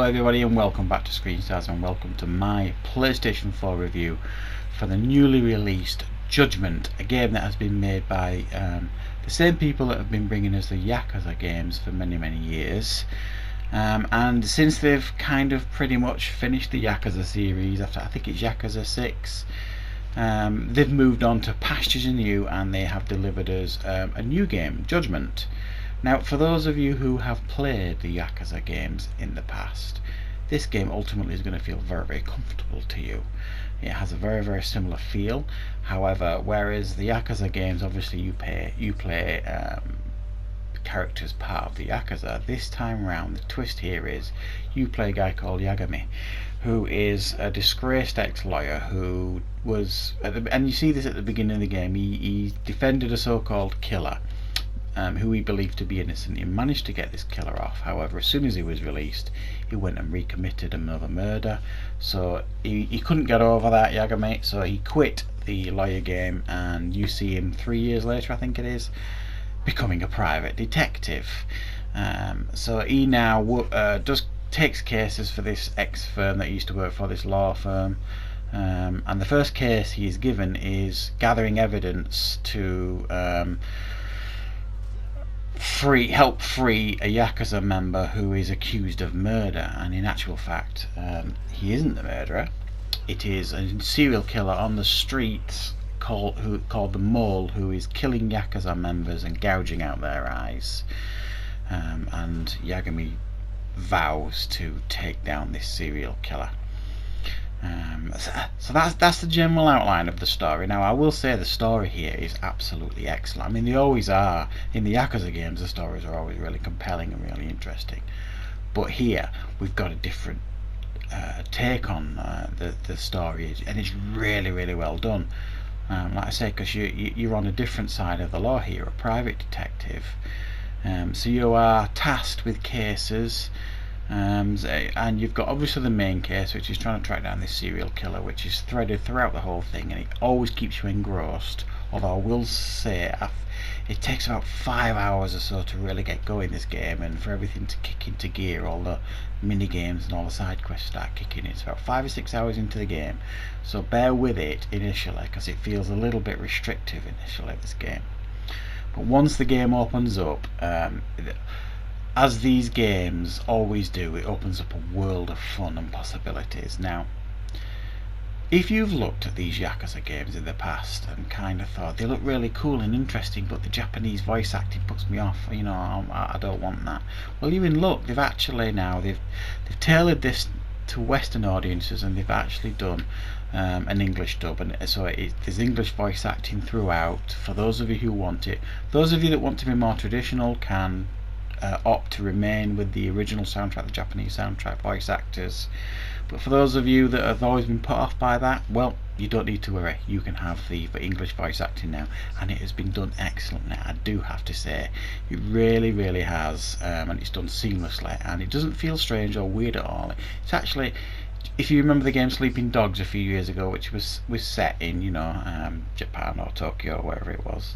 everybody, and welcome back to Screenstars, and welcome to my PlayStation 4 review for the newly released Judgment, a game that has been made by the same people that have been bringing us the Yakuza games for many years. And since they've kind of pretty much finished the Yakuza series, after I think it's Yakuza 6, they've moved on to pastures anew, and they have delivered us a new game, Judgment. Now, for those of you who have played the Yakuza games in the past, this game ultimately is going to feel very comfortable to you. It has a very similar feel. However, whereas the Yakuza games, obviously you play characters part of the Yakuza, this time round the twist here is you play a guy called Yagami, who is a disgraced ex-lawyer who was, and you see this at the beginning of the game, he defended a so-called killer who he believed to be innocent. He managed to get this killer off. However, as soon as he was released, he went and recommitted another murder. So he couldn't get over that, Yagami, so he quit the lawyer game, and you see him 3 years later, I think it is, becoming a private detective. So he now takes cases for this ex-firm that he used to work for, this law firm. And the first case he is given is gathering evidence to help free a Yakuza member who is accused of murder, and in actual fact he isn't the murderer. It is a serial killer on the streets called the Mole, who is killing Yakuza members and gouging out their eyes, and Yagami vows to take down this serial killer. So that's the general outline of the story. Now, I will say the story here is absolutely excellent. I mean, they always are. In the Yakuza games, the stories are always really compelling and really interesting. But here, we've got a different take on the story, and it's really well done. Like I say, because you're on a different side of the law here, a private detective. So you are tasked with cases. And you've got obviously the main case, which is trying to track down this serial killer, which is threaded throughout the whole thing, and it always keeps you engrossed. Although I will say it takes about 5 hours or so to really get going, this game, and for everything to kick into gear, all the mini games and all the side quests start kicking in. It's about 5 or 6 hours into the game, so bear with it initially, because it feels a little bit restrictive initially, this game. But once the game opens up, as these games always do, it opens up a world of fun and possibilities. Now, if you've looked at these Yakuza games in the past and kind of thought they look really cool and interesting, but the Japanese voice acting puts me off, you know, I don't want that. Well, you're in luck. They've tailored this to Western audiences, and they've actually done an English dub, and so there's English voice acting throughout for those of you who want it. Those of you that want to be more traditional can opt to remain with the original soundtrack, the Japanese soundtrack voice actors. But for those of you that have always been put off by that, well, you don't need to worry. You can have the English voice acting now, and it has been done excellently. I do have to say, it really has, and it's done seamlessly, and it doesn't feel strange or weird at all. It's actually, if you remember the game Sleeping Dogs a few years ago, which was set in, you know, Japan or Tokyo or wherever it was,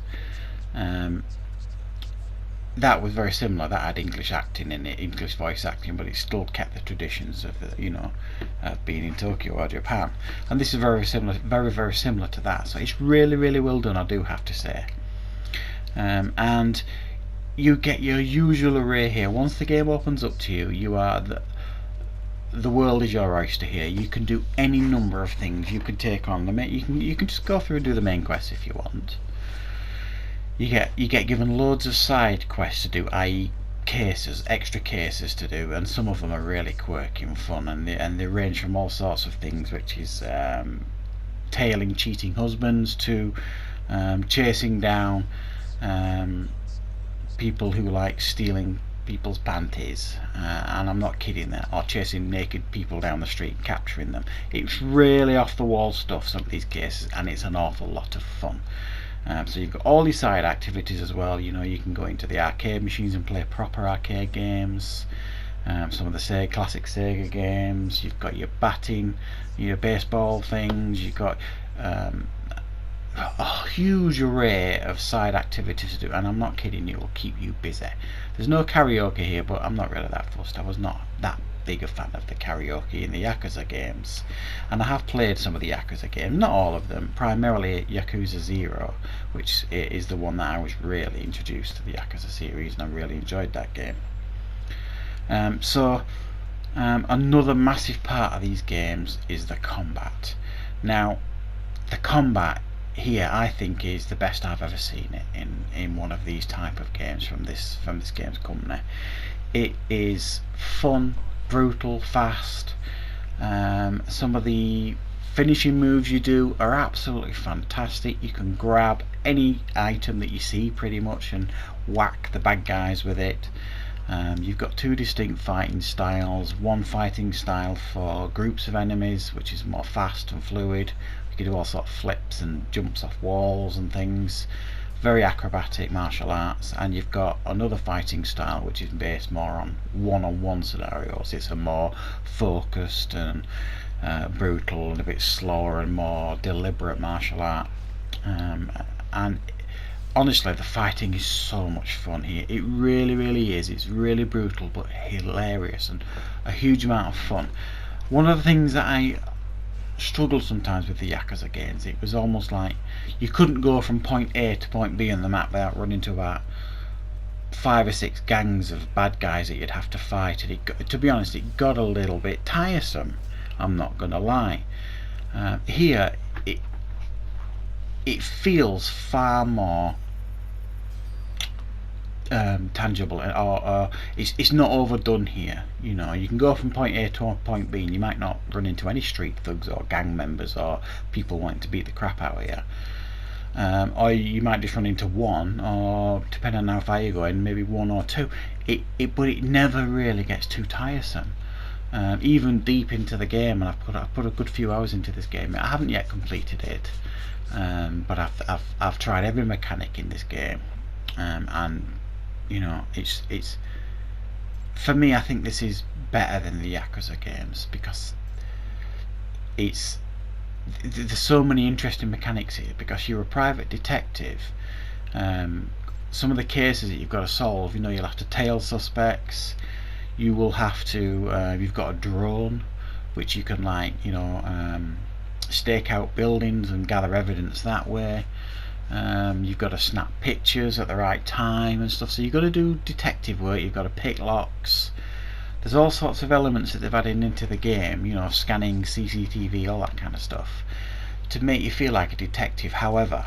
that was very similar. That had English acting in it, English voice acting, but it still kept the traditions of of being in Tokyo or Japan. And this is very similar to that. So it's really well done, I do have to say. And you get your usual array here. Once the game opens up to you, you are the world is your oyster here. You can do any number of things. You can take on you can just go through and do the main quests if you want. You get given loads of side quests to do, i.e. cases, extra cases to do, and some of them are really quirky and fun, and they range from all sorts of things, which is tailing cheating husbands to chasing down people who like stealing people's panties, and I'm not kidding there, or chasing naked people down the street and capturing them. It's really off the wall stuff, some of these cases, and it's an awful lot of fun. So you've got all these side activities as well. You know, you can go into the arcade machines and play proper arcade games, some of the classic Sega games. You've got your batting, your baseball things. You've got a huge array of side activities to do, and I'm not kidding you, it will keep you busy. There's no karaoke here, but I'm not really that fussed. I was not that big a fan of the karaoke in the Yakuza games, and I have played some of the Yakuza games, not all of them, primarily Yakuza 0, which is the one that I was really introduced to the Yakuza series, and I really enjoyed that game. Another massive part of these games is the combat. Now, the combat here, I think, is the best I've ever seen it in one of these type of games from this games company. It is fun, brutal, fast. Some of the finishing moves you do are absolutely fantastic. You can grab any item that you see pretty much and whack the bad guys with it. You've got two distinct fighting styles, one fighting style for groups of enemies, which is more fast and fluid. You can do all sorts of flips and jumps off walls and things, very acrobatic martial arts. And you've got another fighting style which is based more on one-on-one scenarios. It's a more focused and brutal and a bit slower and more deliberate martial art, and honestly, the fighting is so much fun here. It really is. It's really brutal but hilarious and a huge amount of fun. One of the things that I struggled sometimes with the Yakuza games, it was almost like you couldn't go from point A to point B on the map without running into about 5 or 6 gangs of bad guys that you'd have to fight, and to be honest, it got a little bit tiresome, I'm not gonna lie. Here it feels far more tangible, or it's not overdone here. You know, you can go from point A to point B and you might not run into any street thugs or gang members or people wanting to beat the crap out of you, or you might just run into one, or depending on how far you're going, maybe one or two. But it never really gets too tiresome. Even deep into the game, and I've put a good few hours into this game. I haven't yet completed it, but I've tried every mechanic in this game, and you know, it's for me, I think this is better than the Yakuza games because there's so many interesting mechanics here. Because you're a private detective, some of the cases that you've got to solve, you know, you'll have to tail suspects. You will have to you've got a drone which you can, like, you know, stake out buildings and gather evidence that way. You've got to snap pictures at the right time and stuff, so you've got to do detective work. You've got to pick locks. There's all sorts of elements that they've added into the game, you know, scanning CCTV, all that kind of stuff, to make you feel like a detective. However,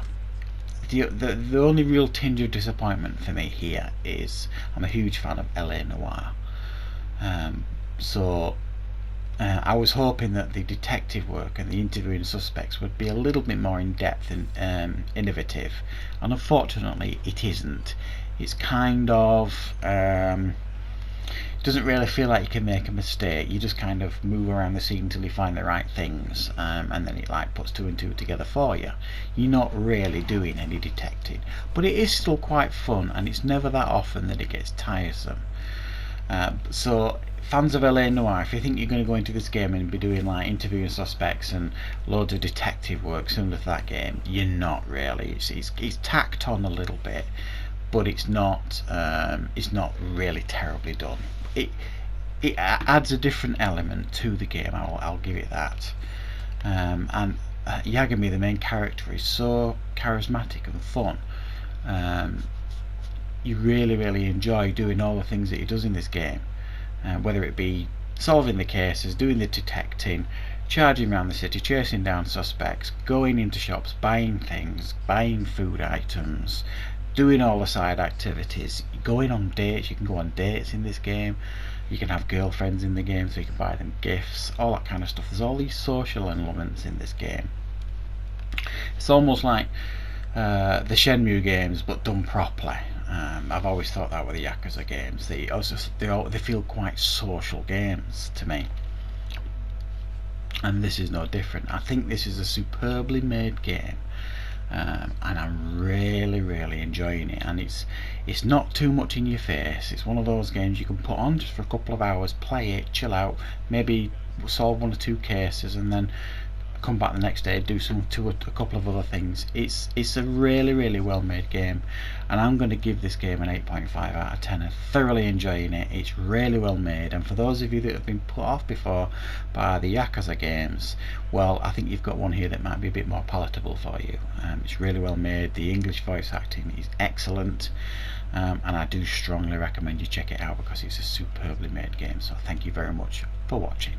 the only real tinge of disappointment for me here is I'm a huge fan of LA Noire. I was hoping that the detective work and the interviewing suspects would be a little bit more in depth and innovative, and unfortunately it isn't. It's kind of doesn't really feel like you can make a mistake. You just kind of move around the scene until you find the right things, and then it like puts 2 and 2 together for you. You're not really doing any detecting, but it is still quite fun, and it's never that often that it gets tiresome. So fans of LA Noire, if you think you're going to go into this game and be doing like interviewing suspects and loads of detective work similar to that game, you're not really. It's tacked on a little bit, but it's not really terribly done. It adds a different element to the game, I'll give it that. And Yagami, the main character, is so charismatic and fun. You really enjoy doing all the things that he does in this game, whether it be solving the cases, doing the detecting, charging around the city, chasing down suspects, going into shops, buying things, buying food items, doing all the side activities, going on dates. You can go on dates in this game. You can have girlfriends in the game, so you can buy them gifts, all that kind of stuff. There's all these social elements in this game. It's almost like the Shenmue games, but done properly. I've always thought that with the Yakuza games. They feel quite social games to me, and this is no different. I think this is a superbly made game, and I'm really enjoying it. And it's not too much in your face. It's one of those games you can put on just for a couple of hours, play it, chill out, maybe solve 1 or 2 cases, and then come back the next day, do a couple of other things. It's a really well made game, and I'm going to give this game an 8.5 out of 10. I'm thoroughly enjoying it. It's really well made, and for those of you that have been put off before by the Yakuza games, well, I think you've got one here that might be a bit more palatable for you. It's really well made. The English voice acting is excellent, and I do strongly recommend you check it out because it's a superbly made game. So thank you very much for watching.